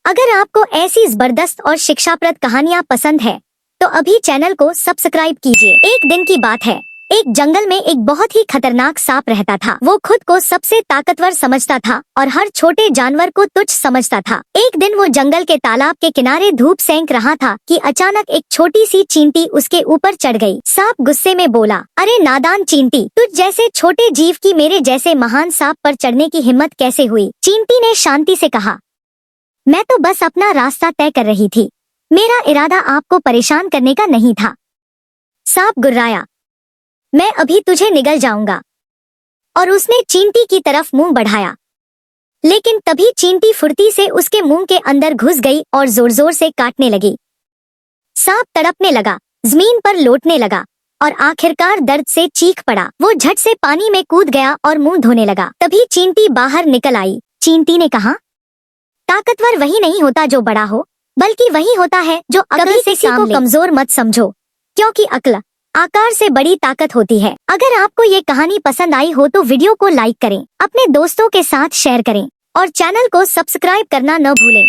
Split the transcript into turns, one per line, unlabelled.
अगर आपको ऐसी जबरदस्त और शिक्षाप्रद कहानियाँ पसंद है तो अभी चैनल को सब्सक्राइब कीजिए। एक दिन की बात है, एक जंगल में एक बहुत ही खतरनाक सांप रहता था। वो खुद को सबसे ताकतवर समझता था और हर छोटे जानवर को तुच्छ समझता था। एक दिन वो जंगल के तालाब के किनारे धूप सेंक रहा था कि अचानक एक छोटी सी चींटी उसके ऊपर चढ़ गई। सांप गुस्से में बोला, अरे नादान चींटी, तुझ जैसे छोटे जीव की मेरे जैसे महान सांप पर चढ़ने की हिम्मत कैसे हुई? चींटी ने शांति से कहा, मैं तो बस अपना रास्ता तय कर रही थी, मेरा इरादा आपको परेशान करने का नहीं था। सांप गुर्राया, मैं अभी तुझे निगल जाऊंगा। और उसने चींटी की तरफ मुंह बढ़ाया, लेकिन तभी चींटी फुर्ती से उसके मुंह के अंदर घुस गई और जोर जोर से काटने लगी। सांप तड़पने लगा, जमीन पर लोटने लगा और आखिरकार दर्द से चीख पड़ा। वो झट से पानी में कूद गया और मुंह धोने लगा। तभी चींटी बाहर निकल आई। चींटी ने कहा, ताकतवर वही नहीं होता जो बड़ा हो, बल्कि वही होता है जो अक्ल से किसी को कमजोर मत समझो, क्योंकि अक्ल आकार से बड़ी ताकत होती है। अगर आपको ये कहानी पसंद आई हो तो वीडियो को लाइक करें, अपने दोस्तों के साथ शेयर करें और चैनल को सब्सक्राइब करना न भूलें।